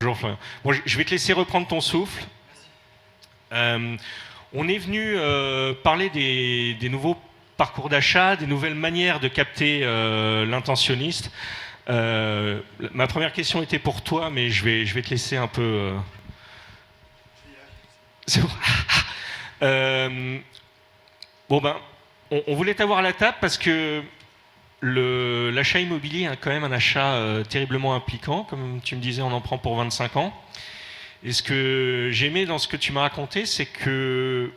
Bonjour Florian. Bon, je vais te laisser reprendre ton souffle. On est venu parler des nouveaux parcours d'achat, des nouvelles manières de capter l'intentionniste. Ma première question était pour toi, mais je vais te laisser un peu... C'est bon. Bon ben, on voulait t'avoir à la table parce que l'achat immobilier est quand même un achat terriblement impliquant. Comme tu me disais, on en prend pour 25 ans. Et ce que j'aimais dans ce que tu m'as raconté, c'est que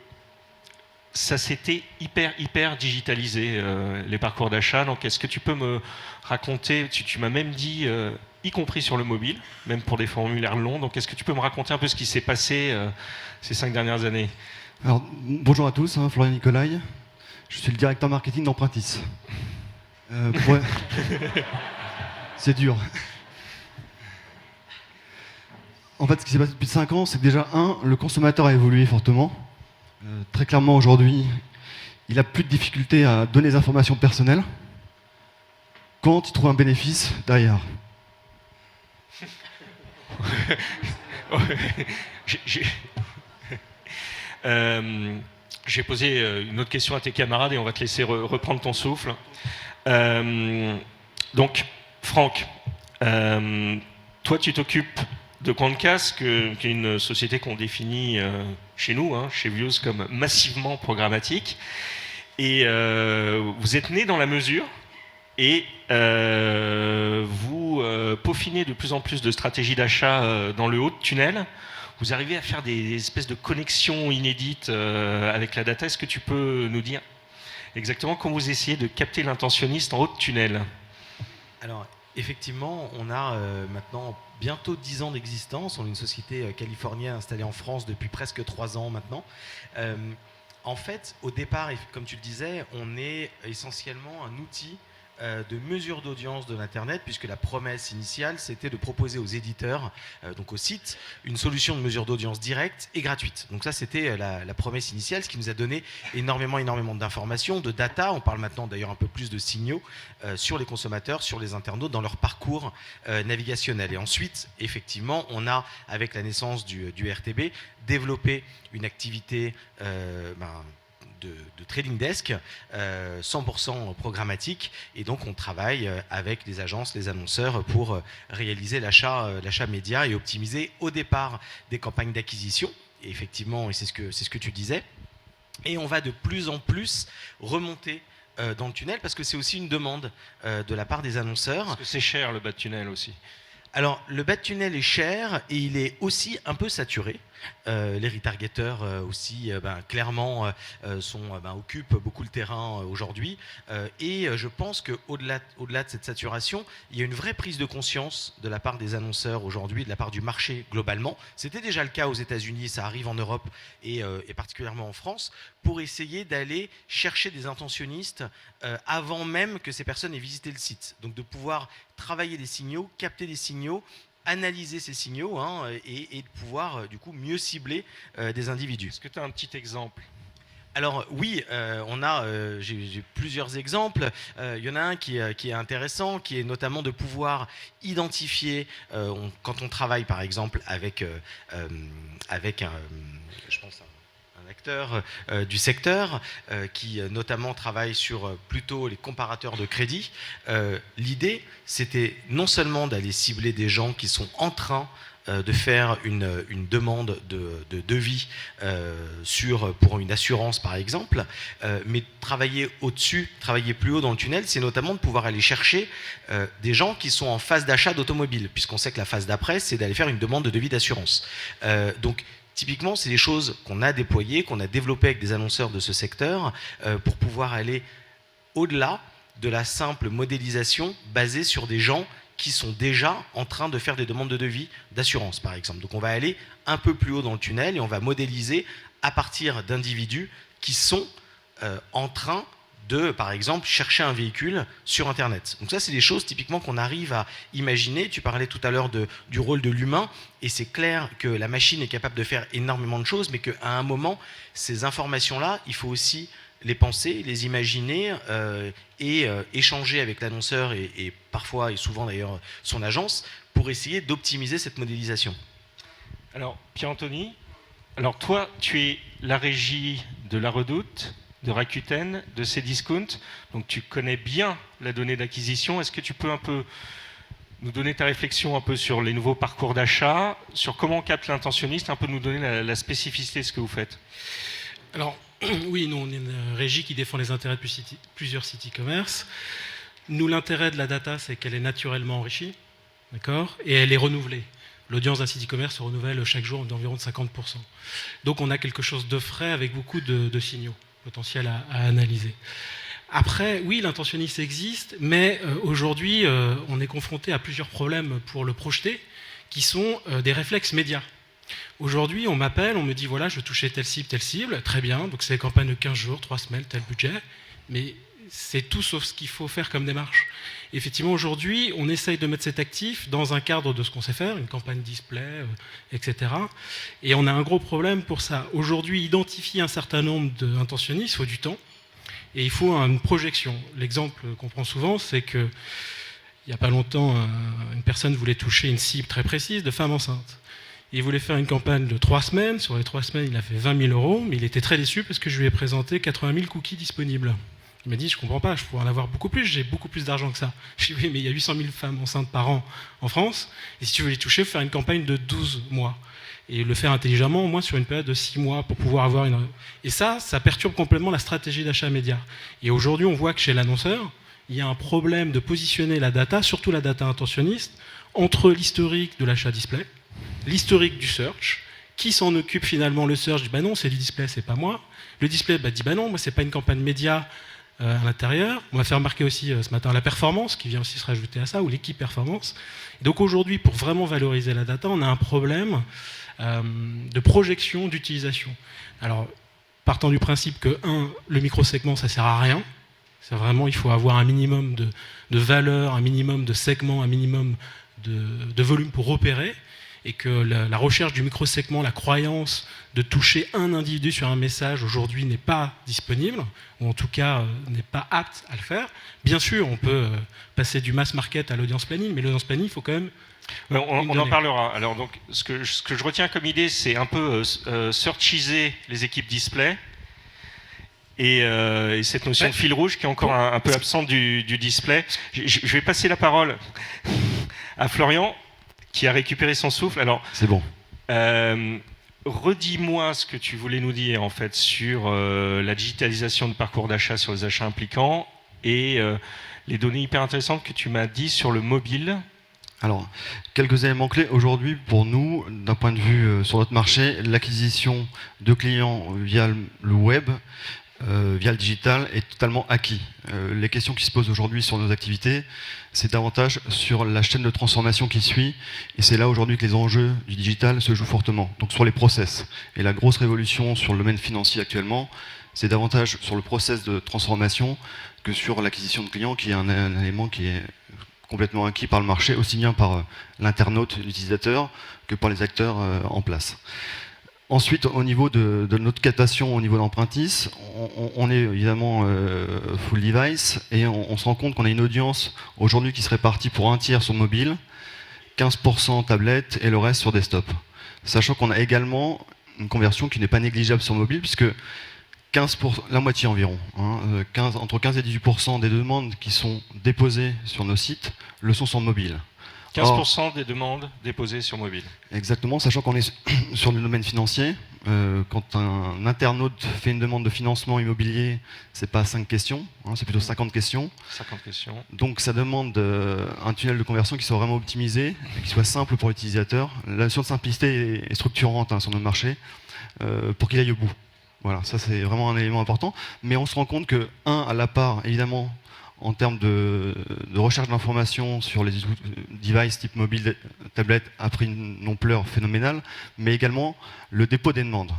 ça s'était hyper digitalisé, les parcours d'achat. Donc est-ce que tu peux me raconter, tu m'as même dit, y compris sur le mobile, même pour des formulaires longs, donc est-ce que tu peux me raconter un peu ce qui s'est passé ces 5 dernières années? Alors, bonjour à tous, Florian Nicolai. Je suis le directeur marketing d'Empruntis. Ouais. C'est dur. En fait, ce qui s'est passé depuis 5 ans, c'est que déjà, le consommateur a évolué fortement. Très clairement, aujourd'hui, il a plus de difficulté à donner des informations personnelles quand il trouve un bénéfice derrière. J'ai posé une autre question à tes camarades et on va te laisser reprendre ton souffle. Donc, Franck, toi tu t'occupes de Quantcast, qui est une société qu'on définit chez nous, chez Views, comme massivement programmatique. Et vous êtes né dans la mesure et vous peaufinez de plus en plus de stratégies d'achat dans le haut de tunnel. Vous arrivez à faire des espèces de connexions inédites avec la data. Est-ce que tu peux nous dire exactement comment vous essayez de capter l'intentionniste en haut de tunnel? Alors, effectivement, on a maintenant bientôt 10 ans d'existence. On est une société californienne installée en France depuis presque 3 ans maintenant. En fait, au départ, comme tu le disais, on est essentiellement un outil de mesure d'audience de l'Internet, puisque la promesse initiale, c'était de proposer aux éditeurs, donc aux sites, une solution de mesure d'audience directe et gratuite. Donc ça, c'était la promesse initiale, ce qui nous a donné énormément d'informations, de data. On parle maintenant d'ailleurs un peu plus de signaux sur les consommateurs, sur les internautes, dans leur parcours navigationnel. Et ensuite, effectivement, on a, avec la naissance du RTB, développé une activité de trading desk 100% programmatique, et donc on travaille avec les agences, les annonceurs pour réaliser l'achat média et optimiser au départ des campagnes d'acquisition. Et effectivement, et c'est ce que tu disais, et on va de plus en plus remonter dans le tunnel, parce que c'est aussi une demande de la part des annonceurs. Parce que c'est cher le bas de tunnel aussi. Alors, le bas de tunnel est cher et il est aussi un peu saturé. Les retargeteurs aussi, clairement, occupent beaucoup le terrain aujourd'hui. Et je pense qu'au-delà de cette saturation, il y a une vraie prise de conscience de la part des annonceurs aujourd'hui, de la part du marché globalement. C'était déjà le cas aux États-Unis, ça arrive en Europe et particulièrement en France, pour essayer d'aller chercher des intentionnistes avant même que ces personnes aient visité le site. Donc de pouvoir travailler des signaux, capter des signaux, analyser ces signaux et de pouvoir du coup mieux cibler des individus. Est-ce que tu as un petit exemple? Alors oui, j'ai plusieurs exemples. Il y en a un qui est intéressant, qui est notamment de pouvoir identifier, quand on travaille par exemple avec je pense un acteur du secteur qui notamment travaille sur plutôt les comparateurs de crédit. L'idée, c'était non seulement d'aller cibler des gens qui sont en train de faire une demande de devis pour une assurance par exemple, mais travailler au-dessus, travailler plus haut dans le tunnel, c'est notamment de pouvoir aller chercher des gens qui sont en phase d'achat d'automobile, puisqu'on sait que la phase d'après, c'est d'aller faire une demande de devis d'assurance. Donc typiquement, c'est des choses qu'on a déployées, qu'on a développées avec des annonceurs de ce secteur pour pouvoir aller au-delà de la simple modélisation basée sur des gens qui sont déjà en train de faire des demandes de devis d'assurance, par exemple. Donc on va aller un peu plus haut dans le tunnel et on va modéliser à partir d'individus qui sont en train de, par exemple, chercher un véhicule sur Internet. Donc ça, c'est des choses typiquement qu'on arrive à imaginer. Tu parlais tout à l'heure du rôle de l'humain, et c'est clair que la machine est capable de faire énormément de choses, mais qu'à un moment, ces informations-là, il faut aussi les penser, les imaginer et échanger avec l'annonceur et parfois et souvent d'ailleurs son agence pour essayer d'optimiser cette modélisation. Alors, Pierre-Anthony, alors toi, tu es la régie de La Redoute, de Rakuten, de Cdiscount, donc tu connais bien la donnée d'acquisition. Est-ce que tu peux un peu nous donner ta réflexion un peu sur les nouveaux parcours d'achat, sur comment on capte l'intentionniste, un peu nous donner la spécificité de ce que vous faites? Alors, oui, nous, on est une régie qui défend les intérêts de plusieurs sites e-commerce. Nous, l'intérêt de la data, c'est qu'elle est naturellement enrichie, d'accord, et elle est renouvelée. L'audience d'un site e-commerce se renouvelle chaque jour d'environ 50%. Donc, on a quelque chose de frais avec beaucoup de signaux potentiels à analyser. Après, oui, l'intentionniste existe, mais aujourd'hui, on est confronté à plusieurs problèmes pour le projeter, qui sont des réflexes médias. Aujourd'hui, on m'appelle, on me dit, voilà, je veux toucher telle cible, très bien, donc c'est des campagnes de 15 jours, 3 semaines, tel budget, mais c'est tout sauf ce qu'il faut faire comme démarche. Effectivement, aujourd'hui, on essaye de mettre cet actif dans un cadre de ce qu'on sait faire, une campagne display, etc. Et on a un gros problème pour ça. Aujourd'hui, identifier un certain nombre d'intentionnistes, il faut du temps, et il faut une projection. L'exemple qu'on prend souvent, c'est que il n'y a pas longtemps, une personne voulait toucher une cible très précise de femme enceinte. Il voulait faire une campagne de 3 semaines. Sur les 3 semaines, il a fait 20 000 €, mais il était très déçu parce que je lui ai présenté 80 000 cookies disponibles. Il m'a dit, je ne comprends pas, je pourrais en avoir beaucoup plus, j'ai beaucoup plus d'argent que ça. Je lui ai dit, oui, mais il y a 800 000 femmes enceintes par an en France, et si tu veux les toucher, il faut faire une campagne de 12 mois. Et le faire intelligemment, au moins sur une période de 6 mois, pour pouvoir avoir une... Et ça perturbe complètement la stratégie d'achat média. Et aujourd'hui, on voit que chez l'annonceur, il y a un problème de positionner la data, surtout la data intentionniste, entre l'historique de l'achat display, l'historique du search, qui s'en occupe finalement. Le search dit, bah non, c'est du display, c'est pas moi. Le display dit, bah non, moi c'est pas une campagne média à l'intérieur. On m'a fait remarquer aussi ce matin la performance, qui vient aussi se rajouter à ça, ou l'équipe performance. Et donc aujourd'hui, pour vraiment valoriser la data, on a un problème de projection d'utilisation. Alors, partant du principe que, le micro-segment, ça sert à rien. C'est vraiment, il faut avoir un minimum de valeur, un minimum de segments, un minimum de volume pour opérer, et que la recherche du micro-segment, la croyance de toucher un individu sur un message aujourd'hui n'est pas disponible, ou en tout cas n'est pas apte à le faire. Bien sûr, on peut passer du mass market à l'audience planning, mais l'audience planning, il faut quand même... On en parlera. Alors, donc, ce que je retiens comme idée, c'est un peu searchiser les équipes display, et cette notion de fil rouge qui est encore un peu absente du display. Je vais passer la parole à Florian, qui a récupéré son souffle. Alors, c'est bon. Redis-moi ce que tu voulais nous dire en fait sur la digitalisation de parcours d'achat sur les achats impliquants et les données hyper intéressantes que tu m'as dit sur le mobile. Alors, quelques éléments clés. Aujourd'hui, pour nous, d'un point de vue sur notre marché, l'acquisition de clients via le web, via le digital, est totalement acquis. Les questions qui se posent aujourd'hui sur nos activités, c'est davantage sur la chaîne de transformation qui suit, et c'est là aujourd'hui que les enjeux du digital se jouent fortement, donc sur les process. Et la grosse révolution sur le domaine financier actuellement, c'est davantage sur le process de transformation que sur l'acquisition de clients, qui est un élément qui est complètement acquis par le marché, aussi bien par l'internaute, l'utilisateur, que par les acteurs en place. Ensuite, au niveau de notre captation, au niveau d'empruntis, on est évidemment full device, et on se rend compte qu'on a une audience aujourd'hui qui se répartit pour un tiers sur mobile, 15% tablette et le reste sur desktop. Sachant qu'on a également une conversion qui n'est pas négligeable sur mobile, puisque 15%, la moitié environ, entre 15 et 18% des demandes qui sont déposées sur nos sites le sont sur mobile. 15% des demandes déposées sur mobile. Exactement, sachant qu'on est sur le domaine financier. Quand un internaute fait une demande de financement immobilier, c'est pas 5 questions, c'est plutôt 50 questions. 50 questions. Donc ça demande un tunnel de conversion qui soit vraiment optimisé, et qui soit simple pour l'utilisateur. La notion de simplicité est structurante sur notre marché pour qu'il aille au bout. Voilà, ça c'est vraiment un élément important. Mais on se rend compte que, à la part, évidemment, en termes de recherche d'informations sur les devices type mobile, tablette, a pris une ampleur phénoménale, mais également le dépôt des demandes.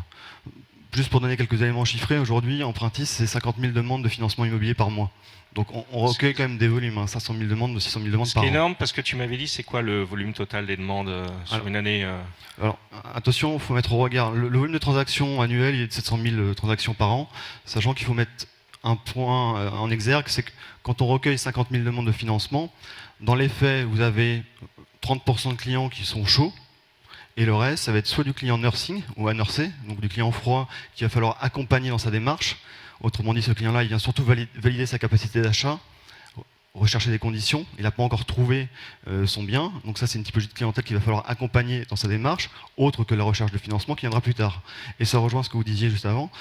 juste pour donner quelques éléments chiffrés, aujourd'hui, Empruntis, c'est 50 000 demandes de financement immobilier par mois. Donc on recueille quand même des volumes, 500 000 demandes, 600 000 demandes par an. C'est énorme parce que tu m'avais dit, c'est quoi le volume total des demandes sur une année Alors attention, il faut mettre au regard, le volume de transactions annuel, il est de 700 000 transactions par an, sachant qu'il faut mettre un point en exergue, c'est que quand on recueille 50 000 demandes de financement, dans les faits, vous avez 30% de clients qui sont chauds, et le reste, ça va être soit du client nursing ou nursé, donc du client froid qu'il va falloir accompagner dans sa démarche. Autrement dit, ce client-là, il vient surtout valider sa capacité d'achat, rechercher des conditions. Il n'a pas encore trouvé son bien. Donc ça, c'est une typologie de clientèle qu'il va falloir accompagner dans sa démarche, autre que la recherche de financement qui viendra plus tard. Et ça rejoint ce que vous disiez juste avant.